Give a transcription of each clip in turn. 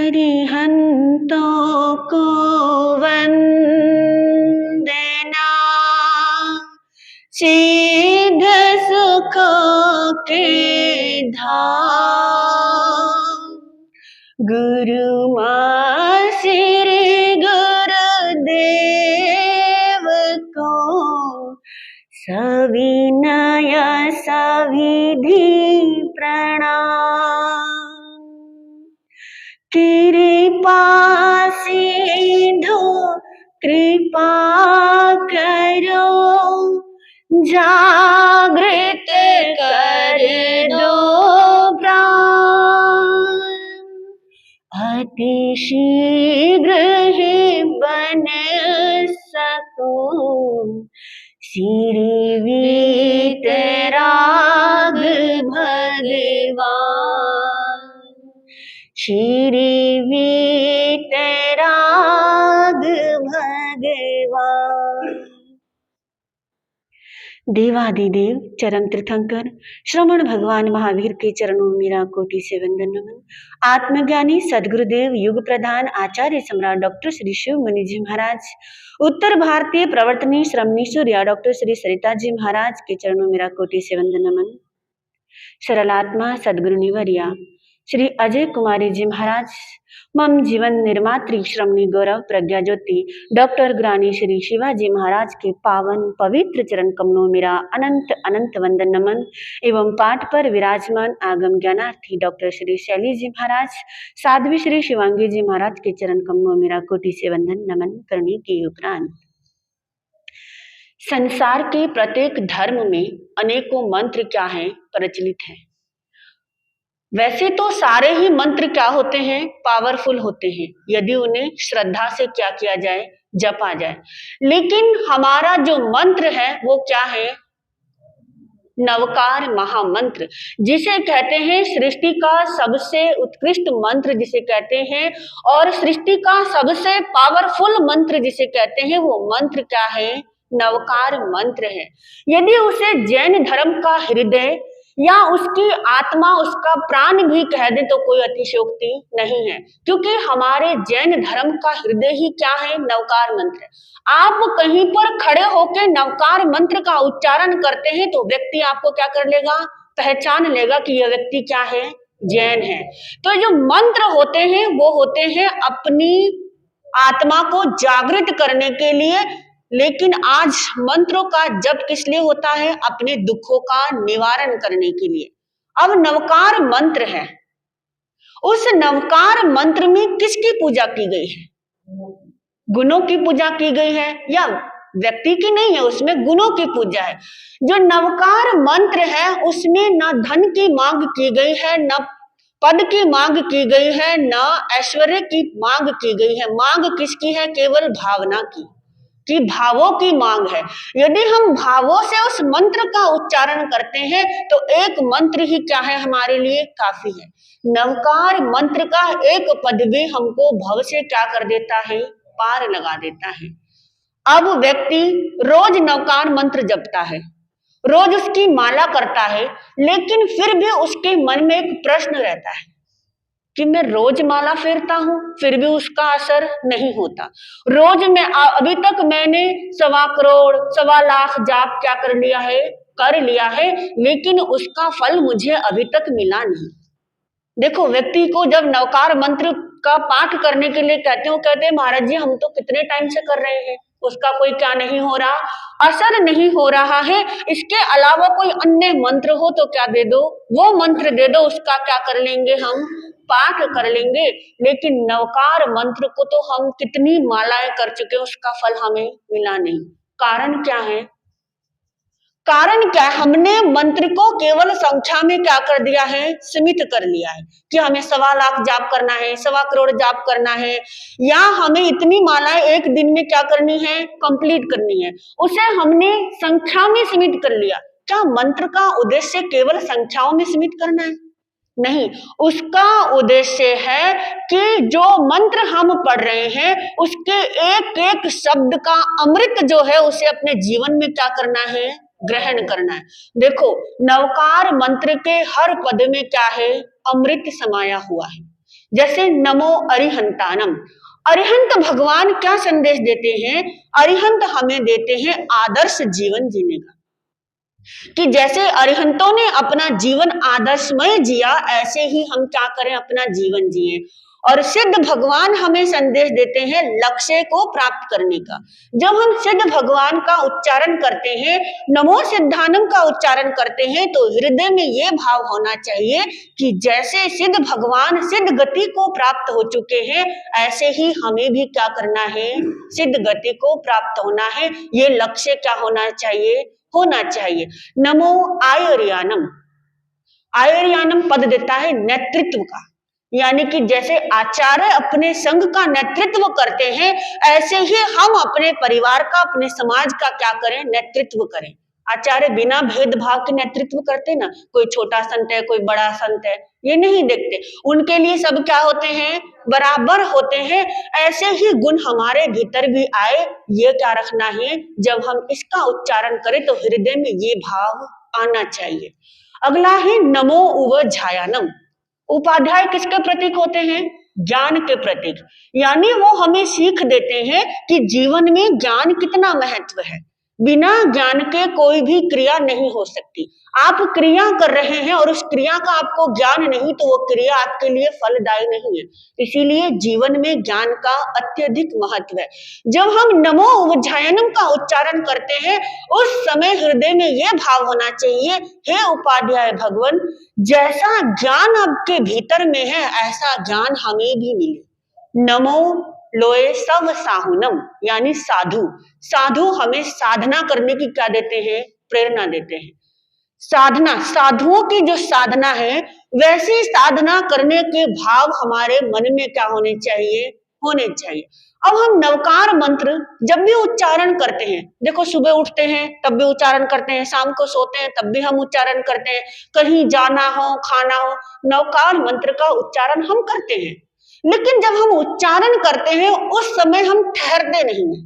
अरिहंतों को वंदना, सिद्ध सुखों के धाम। गुरु माँ श्री गुरुदेव को सविनय सविधि प्रणाम। कृपा सिंधु कृपा करो, जागृत कर दो प्राण। अति शीघ्र ही बन सकूं श्री वीतराग भगवान, श्री वीतराग भगवान। देवादिदेव चरण तीर्थंकर श्रवण भगवान महावीर के चरणों में मेरा कोटि से वंदन नमन। आत्मज्ञानी सदगुरुदेव युग प्रधान आचार्य सम्राट डॉक्टर श्री शिव मुनि जी महाराज, उत्तर भारतीय प्रवर्तनी श्रमणीश्वरिया डॉक्टर श्री सरिता जी महाराज के चरणों में मेरा कोटि से वंदन नमन। सरलात्मा सदगुरु निवर्या श्री अजय कुमारी जी महाराज, मम जीवन निर्मात्री श्रमणी गौरव प्रज्ञा ज्योति डॉक्टर ग्रानी श्री शिवाजी महाराज के पावन पवित्र चरण कमलों में मेरा अनंत अनंत वंदन नमन। एवं पाठ पर विराजमान आगम ज्ञानार्थी डॉक्टर श्री शैली जी महाराज, साध्वी श्री शिवांगी जी महाराज के चरण कमलों में मेरा कोटि से वंदन नमन करने के उपरांत, संसार के प्रत्येक धर्म में अनेकों मंत्र क्या हैं प्रचलित है। वैसे तो सारे ही मंत्र क्या होते हैं, पावरफुल होते हैं यदि उन्हें श्रद्धा से क्या किया जाए, जपा जाए। लेकिन हमारा जो मंत्र है वो क्या है, नवकार महामंत्र, जिसे कहते हैं सृष्टि का सबसे उत्कृष्ट मंत्र जिसे कहते हैं, और सृष्टि का सबसे पावरफुल मंत्र जिसे कहते हैं, वो मंत्र क्या है, नवकार मंत्र है। यदि उसे जैन धर्म का हृदय या उसकी आत्मा, उसका प्राण भी कह दे तो कोई अतिशयोक्ति नहीं है, क्योंकि हमारे जैन धर्म का हृदय ही क्या है, नवकार मंत्र। आप कहीं पर खड़े होकर नवकार मंत्र का उच्चारण करते हैं तो व्यक्ति आपको क्या कर लेगा, पहचान लेगा कि यह व्यक्ति क्या है, जैन है। तो जो मंत्र होते हैं वो होते हैं अपनी आत्मा को जागृत करने के लिए, लेकिन आज मंत्रों का जप किस लिए होता है, अपने दुखों का निवारण करने के लिए। अब नवकार मंत्र है, उस नवकार मंत्र में किसकी पूजा की गई है, गुणों की पूजा की गई है या व्यक्ति की नहीं है, उसमें गुणों की पूजा है। जो नवकार मंत्र है उसमें न धन की मांग की गई है, न पद की मांग की गई है, न ऐश्वर्य की मांग की गई है। मांग किसकी है, केवल भावना की भावों की मांग है। यदि हम भावों से उस मंत्र का उच्चारण करते हैं तो एक मंत्र ही क्या है, हमारे लिए काफी है। नवकार मंत्र का एक पद भी हमको भव से क्या कर देता है, पार लगा देता है। अब व्यक्ति रोज नवकार मंत्र जपता है, रोज उसकी माला करता है, लेकिन फिर भी उसके मन में एक प्रश्न रहता है कि मैं रोज माला फेरता हूं फिर भी उसका असर नहीं होता। रोज में अभी तक मैंने 1.25 करोड़ 1.25 लाख जाप क्या कर लिया है, लेकिन उसका फल मुझे अभी तक मिला नहीं। देखो, व्यक्ति को जब नवकार मंत्र का पाठ करने के लिए कहते हैं महाराज जी हम तो कितने टाइम से कर रहे हैं, उसका कोई क्या नहीं हो रहा, असर नहीं हो रहा है। इसके अलावा कोई अन्य मंत्र हो तो क्या दे दो, वो मंत्र दे दो, उसका क्या कर लेंगे, हम पाठ कर लेंगे। लेकिन नवकार मंत्र को तो हम कितनी मालाएं कर चुके, उसका फल हमें मिला नहीं। कारण क्या है, हमने मंत्र को केवल संख्या में क्या कर दिया है, सीमित कर लिया है कि हमें 1.25 लाख जाप करना है, 1.25 करोड़ जाप करना है, या हमें इतनी मालाएं एक दिन में क्या करनी है, कंप्लीट करनी है। उसे हमने संख्या में सीमित कर लिया। क्या मंत्र का उद्देश्य केवल संख्याओं में सीमित करना है? नहीं, उसका उद्देश्य है कि जो मंत्र हम पढ़ रहे हैं उसके एक एक शब्द का अमृत जो है उसे अपने जीवन में क्या करना है, ग्रहण करना है। देखो, नवकार मंत्र के हर पद में क्या है, अमृत समाया हुआ है। जैसे नमो अरिहंतानम। अरिहंत भगवान क्या संदेश देते हैं? अरिहंत हमें देते हैं आदर्श जीवन जीने का, कि जैसे अरिहंतों ने अपना जीवन आदर्शमय जिया, ऐसे ही हम क्या करें, अपना जीवन जिए। और सिद्ध भगवान हमें संदेश देते हैं लक्ष्य को प्राप्त करने का। जब हम सिद्ध भगवान का उच्चारण करते हैं, नमो सिद्धानम का उच्चारण करते हैं, तो हृदय में ये भाव होना चाहिए कि जैसे सिद्ध भगवान सिद्ध गति को प्राप्त हो चुके हैं, ऐसे ही हमें भी क्या करना है, सिद्ध गति को प्राप्त होना है। ये लक्ष्य क्या होना चाहिए। नमो आयर्यानम। आयर्यानम पद देता है नेतृत्व का, यानी कि जैसे आचार्य अपने संघ का नेतृत्व करते हैं, ऐसे ही हम अपने परिवार का, अपने समाज का क्या करें, नेतृत्व करें। आचार्य बिना भेदभाव के नेतृत्व करते ना, कोई छोटा संत है, कोई बड़ा संत है, ये नहीं देखते, उनके लिए सब क्या होते हैं, बराबर होते हैं। ऐसे ही गुण हमारे भीतर भी आए, ये क्या रखना है, जब हम इसका उच्चारण करें तो हृदय में ये भाव आना चाहिए। अगला है नमो उवझायानम। उपाध्याय किसके प्रतीक होते हैं? ज्ञान के प्रतीक, यानी वो हमें सीख देते हैं कि जीवन में ज्ञान कितना महत्व है। बिना ज्ञान के कोई भी क्रिया नहीं हो सकती। आप क्रिया कर रहे हैं और उस क्रिया का आपको ज्ञान नहीं, तो वो क्रिया आपके लिए फलदायी नहीं है। इसीलिए जीवन में ज्ञान का अत्यधिक महत्व है। जब हम नमो उवझायनम का उच्चारण करते हैं, उस समय हृदय में यह भाव होना चाहिए, हे उपाध्याय भगवान, जैसा ज्ञान आपके भीतर में है, ऐसा ज्ञान हमें भी मिले। नमो लोए सब साहुनम, यानी साधु हमें साधना करने की क्या देते हैं, प्रेरणा देते हैं। साधना, साधुओं की जो साधना है, वैसी साधना करने के भाव हमारे मन में क्या होने चाहिए। अब हम नवकार मंत्र जब भी उच्चारण करते हैं, देखो सुबह उठते हैं तब भी उच्चारण करते हैं, शाम को सोते हैं तब भी हम उच्चारण करते हैं, कहीं जाना हो, खाना हो, नवकार मंत्र का उच्चारण हम करते हैं। लेकिन जब हम उच्चारण करते हैं, उस समय हम ठहरते नहीं हैं,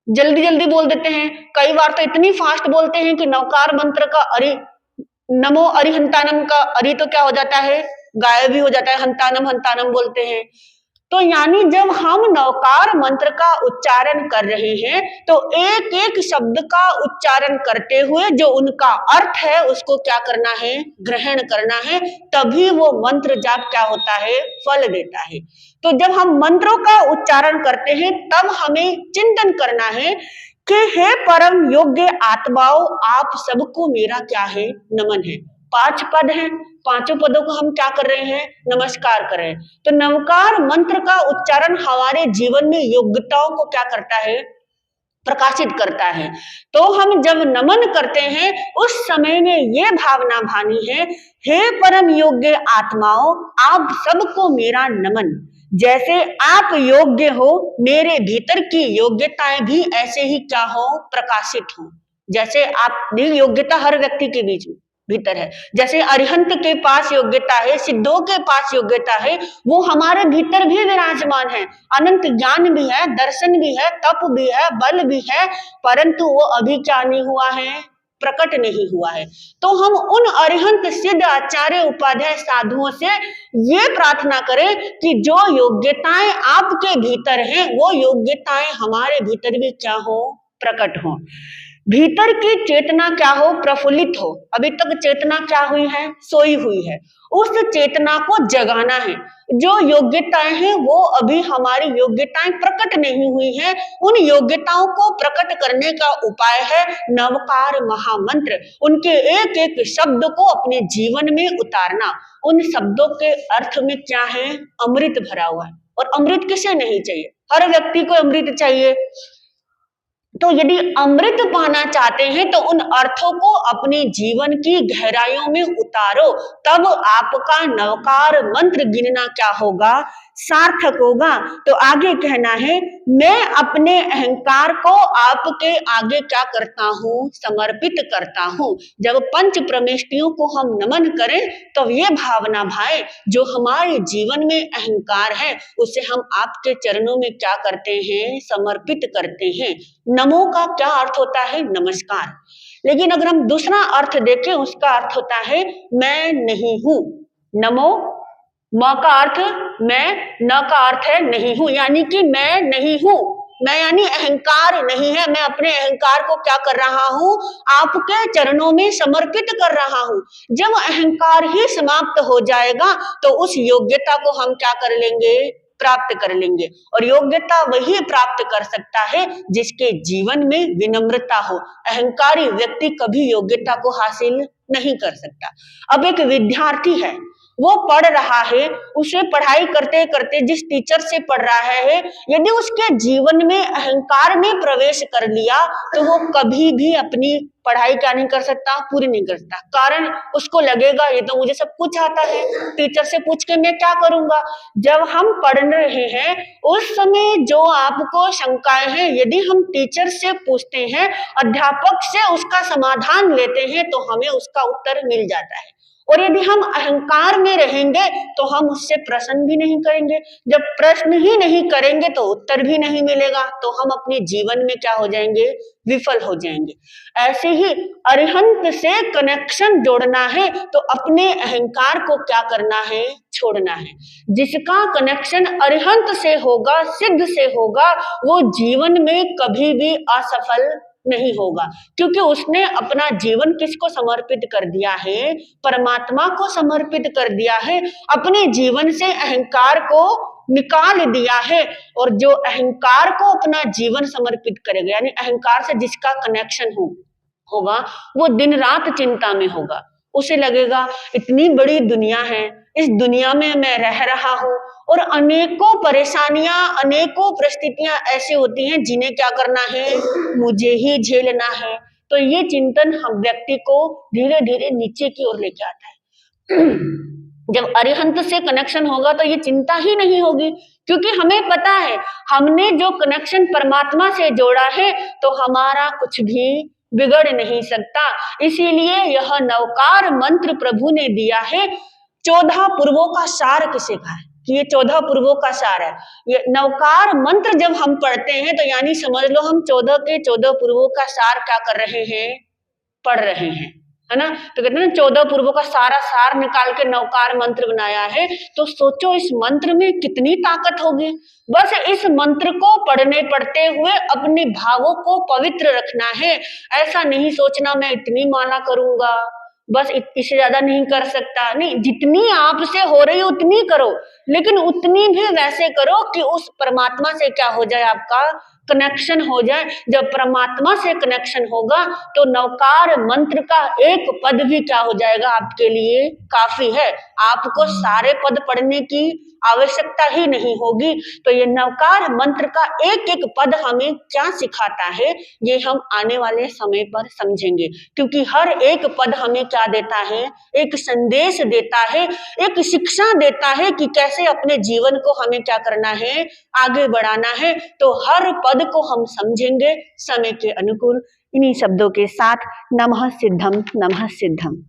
जल्दी जल्दी बोल देते हैं। कई बार तो इतनी फास्ट बोलते हैं कि नवकार मंत्र का नमो अरिहंतानम का अरि तो क्या हो जाता है, गायब ही हो जाता है, हंतानम हंतानम बोलते हैं। तो यानी जब हम नवकार मंत्र का उच्चारण कर रहे हैं, तो एक एक शब्द का उच्चारण करते हुए जो उनका अर्थ है उसको क्या करना है, ग्रहण करना है, तभी वो मंत्र जाप क्या होता है, फल देता है। तो जब हम मंत्रों का उच्चारण करते हैं, तब हमें चिंतन करना है कि हे परम योग्य आत्माओं, आप सबको मेरा क्या है, नमन है। 5 पद हैं, पांचों पदों को हम क्या कर रहे हैं, नमस्कार कर रहे हैं। तो नवकार मंत्र का उच्चारण हमारे जीवन में योग्यताओं को क्या करता है, प्रकाशित करता है। तो हम जब नमन करते हैं, उस समय में यह भावना भानी है, हे परम योग्य आत्माओं, आप सबको मेरा नमन। जैसे आप योग्य हो, मेरे भीतर की योग्यताएं भी ऐसे ही क्या हो, प्रकाशित हो। जैसे आप योग्यता हर व्यक्ति के बीच में भीतर है, जैसे अरिहंत के पास योग्यता है, सिद्धों के पास योग्यता है, वो हमारे भीतर भी विराजमान है। अनंत ज्ञान भी है, दर्शन भी है, तप भी है, बल भी है, परंतु वो अभी क्या नहीं हुआ है, प्रकट नहीं हुआ है। तो हम उन अरिहंत सिद्ध आचार्य उपाध्याय साधुओं से ये प्रार्थना करें कि जो योग्यताएं आपके भीतर हैं, वो योग्यताएं हमारे भीतर भी क्या हो, प्रकट हो। भीतर की चेतना क्या हो, प्रफुल्लित हो। अभी तक चेतना क्या हुई है, सोई हुई है। उस चेतना को जगाना है। जो योग्यताएं हैं वो अभी हमारी योग्यताएं प्रकट नहीं हुई हैं, उन योग्यताओं को प्रकट करने का उपाय है नवकार महामंत्र। उनके एक एक शब्द को अपने जीवन में उतारना। उन शब्दों के अर्थ में क्या है, अमृत भरा हुआ है। और अमृत किसे नहीं चाहिए, हर व्यक्ति को अमृत चाहिए। तो यदि अमृत पाना चाहते हैं तो उन अर्थों को अपने जीवन की गहराइयों में उतारो, तब आपका नवकार मंत्र गिनना क्या होगा, सार्थक होगा। तो आगे कहना है, मैं अपने अहंकार को आपके आगे क्या करता हूँ, समर्पित करता हूँ। जब पंच प्रमेष्टियों को हम नमन करें तो ये भावना भाए, जो हमारे जीवन में अहंकार है उसे हम आपके चरणों में क्या करते हैं, समर्पित करते हैं। नमो का क्या अर्थ होता है, नमस्कार। लेकिन अगर हम दूसरा अर्थ देखें, उसका अर्थ होता है मैं नहीं हूं। नमो म का अर्थ मैं, न का अर्थ है नहीं हूं, यानी कि मैं नहीं हूं। मैं यानी अहंकार नहीं है, मैं अपने अहंकार को क्या कर रहा हूं, आपके चरणों में समर्पित कर रहा हूं। जब अहंकार ही समाप्त हो जाएगा तो उस योग्यता को हम क्या कर लेंगे, प्राप्त कर लेंगे। और योग्यता वही प्राप्त कर सकता है जिसके जीवन में विनम्रता हो। अहंकारी व्यक्ति कभी योग्यता को हासिल नहीं कर सकता। अब एक विद्यार्थी है, वो पढ़ रहा है, उसे पढ़ाई करते करते जिस टीचर से पढ़ रहा है, यदि उसके जीवन में अहंकार ने प्रवेश कर लिया तो वो कभी भी अपनी पढ़ाई क्या नहीं कर सकता, पूरी नहीं कर सकता। कारण उसको लगेगा ये तो मुझे सब कुछ आता है, टीचर से पूछ के मैं क्या करूंगा। जब हम पढ़ रहे हैं उस समय जो आपको शंकाएं हैं, यदि हम टीचर से पूछते हैं, अध्यापक से उसका समाधान लेते हैं तो हमें उसका उत्तर मिल जाता है। और यदि हम अहंकार में रहेंगे तो हम उससे प्रश्न भी नहीं करेंगे। जब प्रश्न ही नहीं करेंगे तो उत्तर भी नहीं मिलेगा, तो हम अपने जीवन में क्या हो जाएंगे, विफल हो जाएंगे। ऐसे ही अरिहंत से कनेक्शन जोड़ना है तो अपने अहंकार को क्या करना है, छोड़ना है। जिसका कनेक्शन अरिहंत से होगा, सिद्ध से होगा, वो जीवन में कभी भी असफल नहीं होगा, क्योंकि उसने अपना जीवन किसको समर्पित कर दिया है, परमात्मा को समर्पित कर दिया है। अपने जीवन से अहंकार को निकाल दिया है। और जो अहंकार को अपना जीवन समर्पित करेगा, यानी अहंकार से जिसका कनेक्शन होगा, वो दिन रात चिंता में होगा। उसे लगेगा इतनी बड़ी दुनिया है, इस दुनिया में मैं रह रहा हूं और अनेकों परेशानियां, अनेकों परिस्थितियां ऐसी होती हैं जिन्हें क्या करना है, मुझे ही झेलना है। तो ये चिंतन हम व्यक्ति को धीरे धीरे नीचे की ओर लेके आता है। जब अरिहंत से कनेक्शन होगा तो ये चिंता ही नहीं होगी, क्योंकि हमें पता है हमने जो कनेक्शन परमात्मा से जोड़ा है तो हमारा कुछ भी बिगड़ नहीं सकता। इसीलिए यह नवकार मंत्र प्रभु ने दिया है। 14 पूर्वों का सार किसे कहा है कि ये 14 पूर्वों का सार है। ये नवकार मंत्र जब हम पढ़ते हैं तो यानी समझ लो हम 14 के 14 पूर्वों का सार क्या कर रहे हैं, पढ़ रहे हैं, है ना। तो कहते हैं ना 14 पूर्वों का सारा सार निकाल के नवकार मंत्र बनाया है। तो सोचो इस मंत्र में कितनी ताकत होगी। बस इस मंत्र को पढ़ने पढ़ते हुए अपने भावों को पवित्र रखना है। ऐसा नहीं सोचना मैं इतनी माला करूंगा, बस इससे ज्यादा नहीं कर सकता। नहीं, जितनी आपसे हो रही उतनी करो, लेकिन उतनी भी वैसे करो कि उस परमात्मा से क्या हो जाए, आपका कनेक्शन हो जाए। जब परमात्मा से कनेक्शन होगा तो नवकार मंत्र का एक पद भी क्या हो जाएगा, आपके लिए काफी है। आपको सारे पद पढ़ने की आवश्यकता ही नहीं होगी। तो ये नवकार मंत्र का एक एक पद हमें क्या सिखाता है, ये हम आने वाले समय पर समझेंगे। क्योंकि हर एक पद हमें क्या देता है, एक संदेश देता है, एक शिक्षा देता है कि कैसे अपने जीवन को हमें क्या करना है, आगे बढ़ाना है। तो हर पद को हम समझेंगे समय के अनुकूल। इन्हीं शब्दों के साथ नमः सिद्धम, नमः सिद्धम।